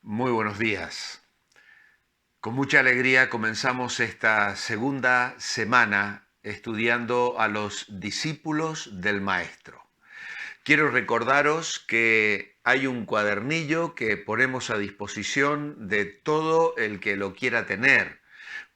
Muy buenos días. Con mucha alegría comenzamos esta segunda semana estudiando a los discípulos del Maestro. Quiero recordaros que hay un cuadernillo que ponemos a disposición de todo el que lo quiera tener.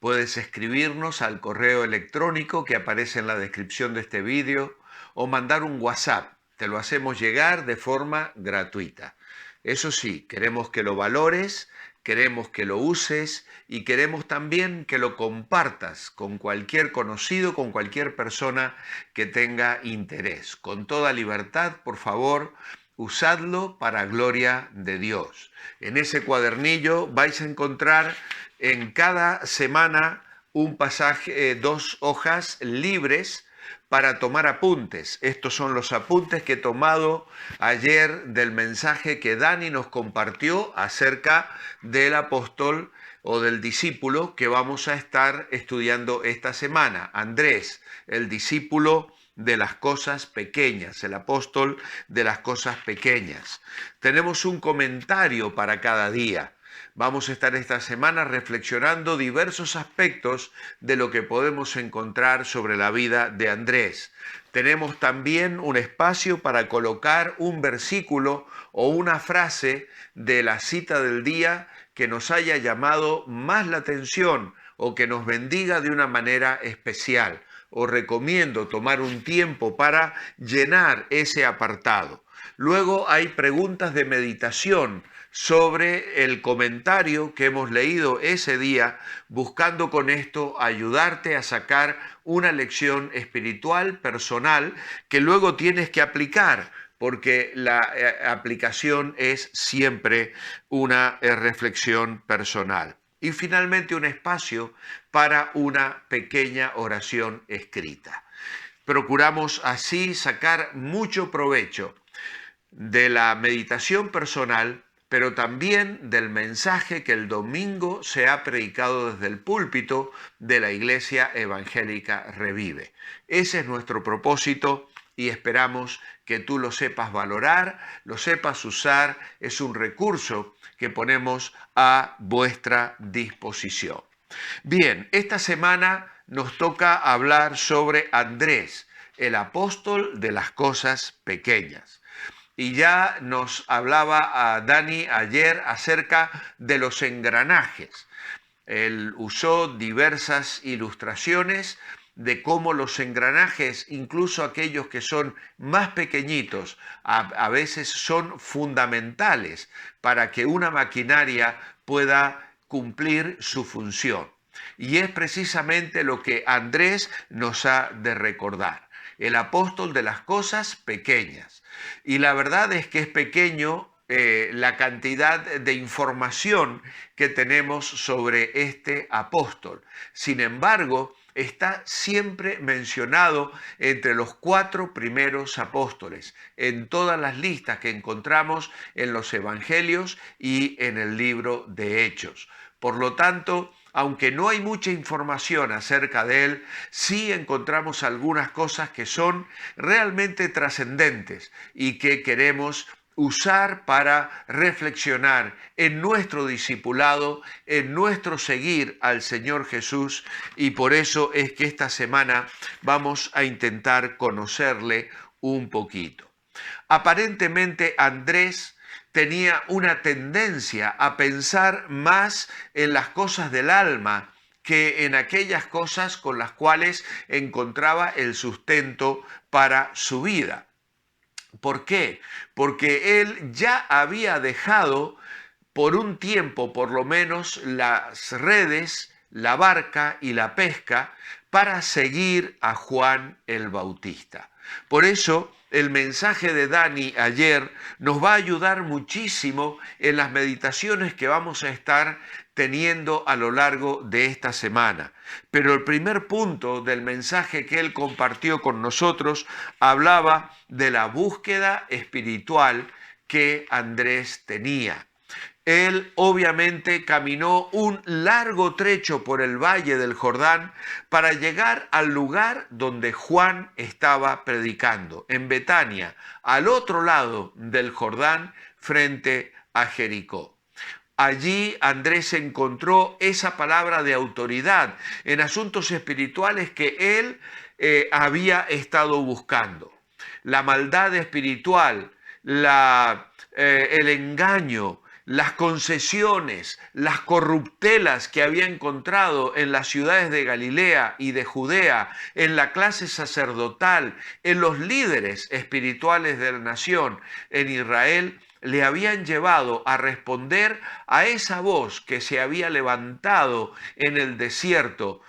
Puedes escribirnos al correo electrónico que aparece en la descripción de este vídeo o mandar un WhatsApp. Te lo hacemos llegar de forma gratuita. Eso sí, queremos que lo valores, queremos que lo uses y queremos también que lo compartas con cualquier conocido, con cualquier persona que tenga interés. Con toda libertad, por favor, usadlo para gloria de Dios. En ese cuadernillo vais a encontrar en cada semana un pasaje, dos hojas libres para tomar apuntes. Estos son los apuntes que he tomado ayer del mensaje que Dani nos compartió acerca del apóstol o del discípulo que vamos a estar estudiando esta semana. Andrés, el discípulo de las cosas pequeñas, el apóstol de las cosas pequeñas. Tenemos un comentario para cada día. Vamos a estar esta semana reflexionando diversos aspectos de lo que podemos encontrar sobre la vida de Andrés. Tenemos también un espacio para colocar un versículo o una frase de la cita del día que nos haya llamado más la atención o que nos bendiga de una manera especial. Os recomiendo tomar un tiempo para llenar ese apartado. Luego hay preguntas de meditación sobre el comentario que hemos leído ese día, buscando con esto ayudarte a sacar una lección espiritual personal que luego tienes que aplicar, porque la aplicación es siempre una reflexión personal. Y finalmente un espacio para una pequeña oración escrita. Procuramos así sacar mucho provecho de la meditación personal, pero también del mensaje que el domingo se ha predicado desde el púlpito de la Iglesia Evangélica Revive. Ese es nuestro propósito y esperamos que tú lo sepas valorar, lo sepas usar. Es un recurso que ponemos a vuestra disposición. Bien, esta semana nos toca hablar sobre Andrés, el apóstol de las cosas pequeñas. Y ya nos hablaba a Dani ayer acerca de los engranajes. Él usó diversas ilustraciones de cómo los engranajes, incluso aquellos que son más pequeñitos, a veces son fundamentales para que una maquinaria pueda cumplir su función. Y es precisamente lo que Andrés nos ha de recordar, el apóstol de las cosas pequeñas. Y la verdad es que es pequeño la cantidad de información que tenemos sobre este apóstol. Sin embargo, está siempre mencionado entre los 4 primeros apóstoles, en todas las listas que encontramos en los evangelios y en el libro de Hechos. Por lo tanto, aunque no hay mucha información acerca de él, sí encontramos algunas cosas que son realmente trascendentes y que queremos usar para reflexionar en nuestro discipulado, en nuestro seguir al Señor Jesús, y por eso es que esta semana vamos a intentar conocerle un poquito. Aparentemente Andrés tenía una tendencia a pensar más en las cosas del alma que en aquellas cosas con las cuales encontraba el sustento para su vida. ¿Por qué? Porque él ya había dejado por un tiempo, por lo menos, las redes, la barca y la pesca para seguir a Juan el Bautista. Por eso, el mensaje de Dani ayer nos va a ayudar muchísimo en las meditaciones que vamos a estar teniendo a lo largo de esta semana. Pero el primer punto del mensaje que él compartió con nosotros hablaba de la búsqueda espiritual que Andrés tenía. Él obviamente caminó un largo trecho por el valle del Jordán para llegar al lugar donde Juan estaba predicando, en Betania, al otro lado del Jordán, frente a Jericó. Allí Andrés encontró esa palabra de autoridad en asuntos espirituales que él había estado buscando. La maldad espiritual, el engaño, las concesiones, las corruptelas que había encontrado en las ciudades de Galilea y de Judea, en la clase sacerdotal, en los líderes espirituales de la nación, en Israel, le habían llevado a responder a esa voz que se había levantado en el desierto,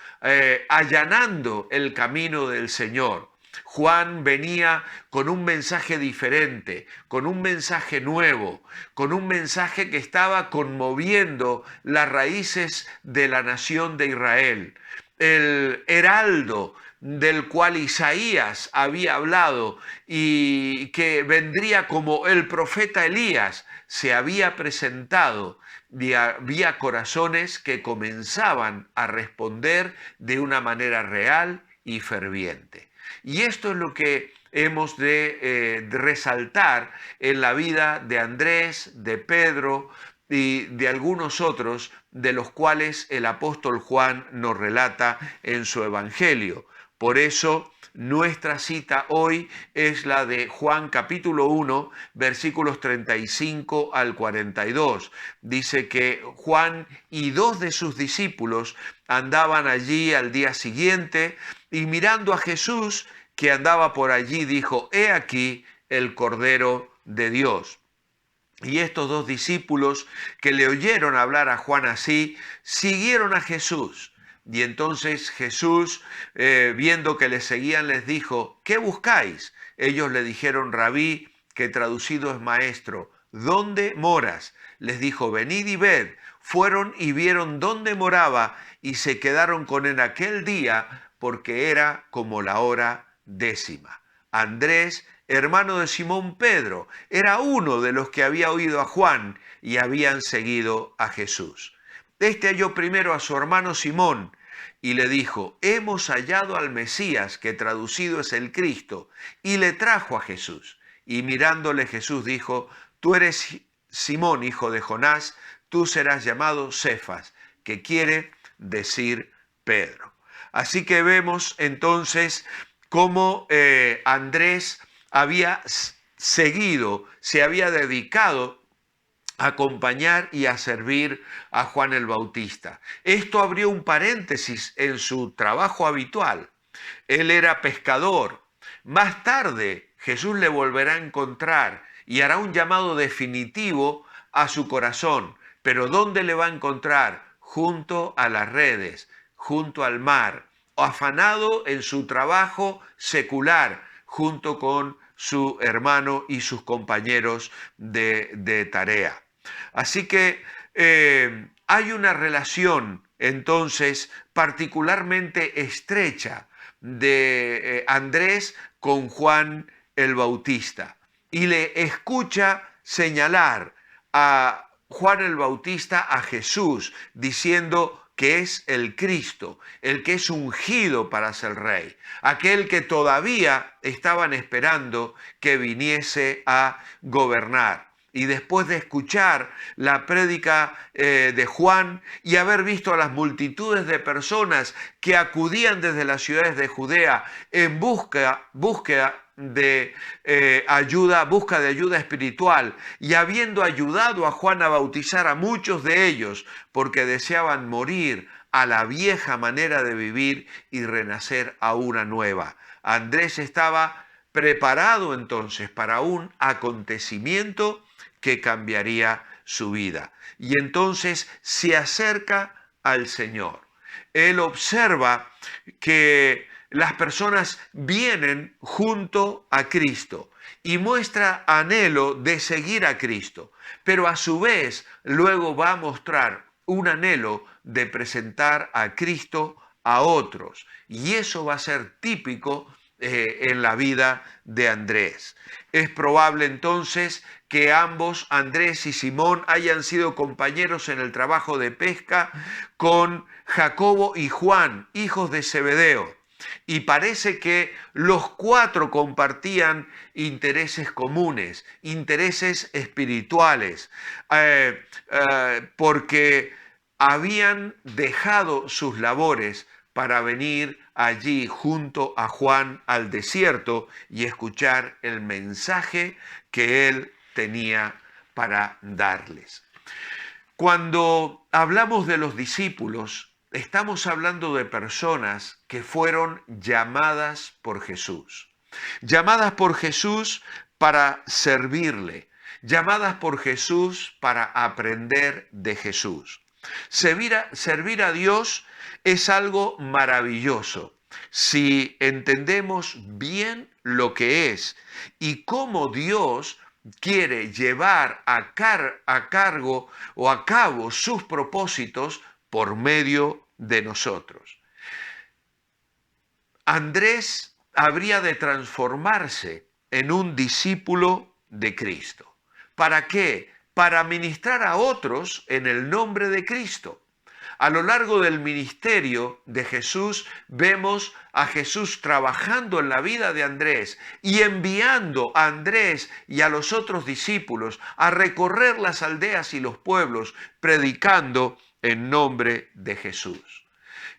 allanando el camino del Señor. Juan venía con un mensaje diferente, con un mensaje nuevo, con un mensaje que estaba conmoviendo las raíces de la nación de Israel. El heraldo del cual Isaías había hablado y que vendría como el profeta Elías, se había presentado y había corazones que comenzaban a responder de una manera real y ferviente. Y esto es lo que hemos de resaltar en la vida de Andrés, de Pedro y de algunos otros de los cuales el apóstol Juan nos relata en su evangelio. Por eso nuestra cita hoy es la de Juan capítulo 1, versículos 35 al 42. Dice que Juan y 2 de sus discípulos andaban allí al día siguiente y mirando a Jesús que andaba por allí dijo: «He aquí el Cordero de Dios». Y estos 2 discípulos que le oyeron hablar a Juan así, siguieron a Jesús. Y entonces Jesús, viendo que les seguían, les dijo: «¿Qué buscáis?». Ellos le dijeron: «Rabí», que traducido es maestro, «¿dónde moras?». Les dijo: «Venid y ved». Fueron y vieron dónde moraba y se quedaron con él aquel día, porque era como la hora 10:00. Andrés, hermano de Simón Pedro, era uno de los que había oído a Juan y habían seguido a Jesús. Este halló primero a su hermano Simón y le dijo: «Hemos hallado al Mesías», que traducido es el Cristo, y le trajo a Jesús. Y mirándole Jesús dijo: «Tú eres Simón, hijo de Jonás, tú serás llamado Cefas», que quiere decir Pedro. Así que vemos entonces cómo Andrés había seguido, se había dedicado a acompañar y a servir a Juan el Bautista. Esto abrió un paréntesis en su trabajo habitual. Él era pescador. Más tarde Jesús le volverá a encontrar y hará un llamado definitivo a su corazón. Pero ¿dónde le va a encontrar? Junto a las redes, junto al mar, afanado en su trabajo secular, junto con su hermano y sus compañeros de tarea. Así que hay una relación entonces particularmente estrecha de Andrés con Juan el Bautista, y le escucha señalar a Juan el Bautista a Jesús, diciendo que es el Cristo, el que es ungido para ser rey, aquel que todavía estaban esperando que viniese a gobernar. Y después de escuchar la prédica de Juan y haber visto a las multitudes de personas que acudían desde las ciudades de Judea en búsqueda de ayuda espiritual, y habiendo ayudado a Juan a bautizar a muchos de ellos porque deseaban morir a la vieja manera de vivir y renacer a una nueva. Andrés estaba preparado entonces para un acontecimiento que cambiaría su vida. Y entonces se acerca al Señor. Él observa que las personas vienen junto a Cristo y muestra anhelo de seguir a Cristo, pero a su vez luego va a mostrar un anhelo de presentar a Cristo a otros. Y eso va a ser típico en la vida de Andrés. Es probable entonces que ambos, Andrés y Simón, hayan sido compañeros en el trabajo de pesca con Jacobo y Juan, hijos de Zebedeo. Y parece que los cuatro compartían intereses comunes, intereses espirituales, porque habían dejado sus labores para venir allí junto a Juan al desierto y escuchar el mensaje que él tenía para darles. Cuando hablamos de los discípulos, estamos hablando de personas que fueron llamadas por Jesús. Llamadas por Jesús para servirle. Llamadas por Jesús para aprender de Jesús. Servir a Dios es algo maravilloso si entendemos bien lo que es y cómo Dios quiere llevar a cargo o a cabo sus propósitos por medio de nosotros. Andrés habría de transformarse en un discípulo de Cristo. ¿Para qué? Para ministrar a otros en el nombre de Cristo. A lo largo del ministerio de Jesús vemos a Jesús trabajando en la vida de Andrés y enviando a Andrés y a los otros discípulos a recorrer las aldeas y los pueblos predicando en nombre de Jesús.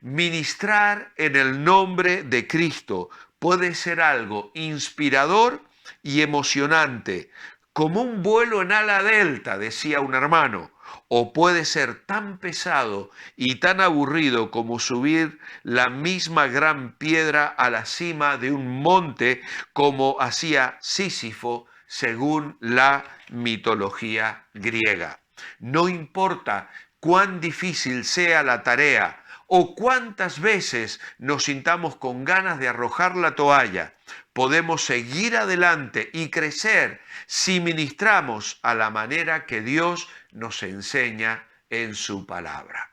Ministrar en el nombre de Cristo puede ser algo inspirador y emocionante, como un vuelo en ala delta, decía un hermano, o puede ser tan pesado y tan aburrido como subir la misma gran piedra a la cima de un monte como hacía Sísifo según la mitología griega. No importa cuán difícil sea la tarea o cuántas veces nos sintamos con ganas de arrojar la toalla, podemos seguir adelante y crecer si ministramos a la manera que Dios nos enseña en su palabra.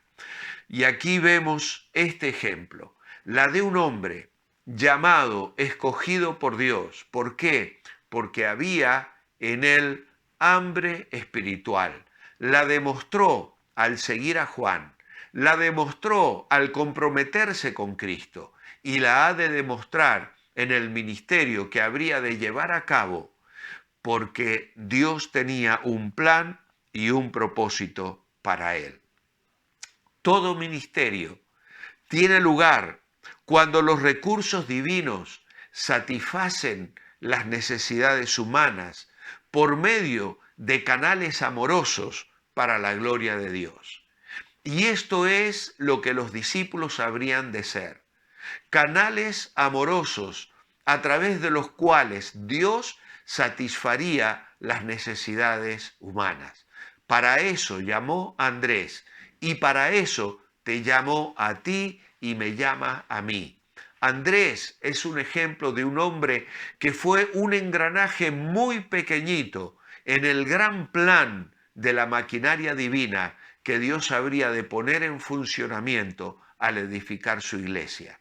Y aquí vemos este ejemplo, la de un hombre llamado, escogido por Dios. ¿Por qué? Porque había en él hambre espiritual. La demostró al seguir a Juan, la demostró al comprometerse con Cristo y la ha de demostrar en el ministerio que habría de llevar a cabo, porque Dios tenía un plan y un propósito para él. Todo ministerio tiene lugar cuando los recursos divinos satisfacen las necesidades humanas por medio de canales amorosos para la gloria de Dios. Y esto es lo que los discípulos habrían de ser. Canales amorosos a través de los cuales Dios satisfaría las necesidades humanas. Para eso llamó a Andrés y para eso te llamó a ti y me llama a mí. Andrés es un ejemplo de un hombre que fue un engranaje muy pequeñito en el gran plan de la maquinaria divina que Dios habría de poner en funcionamiento al edificar su iglesia.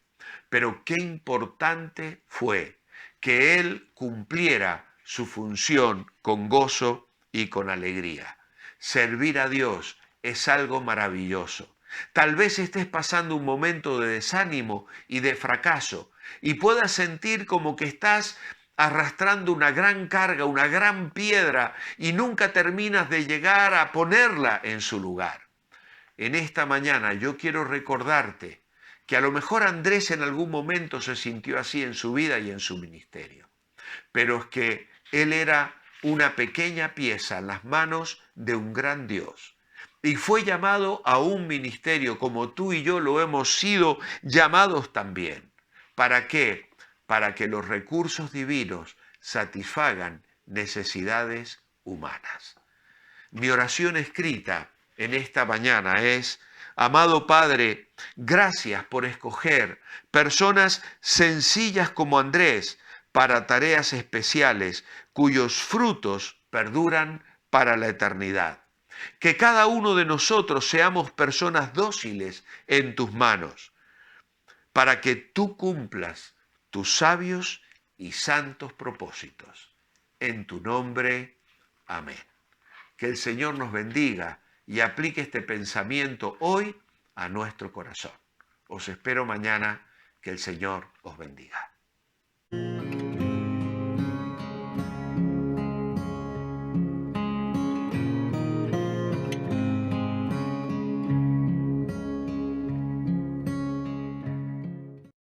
Pero qué importante fue que él cumpliera su función con gozo y con alegría. Servir a Dios es algo maravilloso. Tal vez estés pasando un momento de desánimo y de fracaso y puedas sentir como que estás arrastrando una gran carga, una gran piedra y nunca terminas de llegar a ponerla en su lugar. En esta mañana yo quiero recordarte que a lo mejor Andrés en algún momento se sintió así en su vida y en su ministerio, pero es que él era una pequeña pieza en las manos de un gran Dios. Y fue llamado a un ministerio como tú y yo lo hemos sido llamados también. ¿Para qué? Para que los recursos divinos satisfagan necesidades humanas. Mi oración escrita en esta mañana es: amado Padre, gracias por escoger personas sencillas como Andrés para tareas especiales cuyos frutos perduran para la eternidad. Que cada uno de nosotros seamos personas dóciles en tus manos, para que tú cumplas tus sabios y santos propósitos. En tu nombre, amén. Que el Señor nos bendiga y aplique este pensamiento hoy a nuestro corazón. Os espero mañana. Que el Señor os bendiga.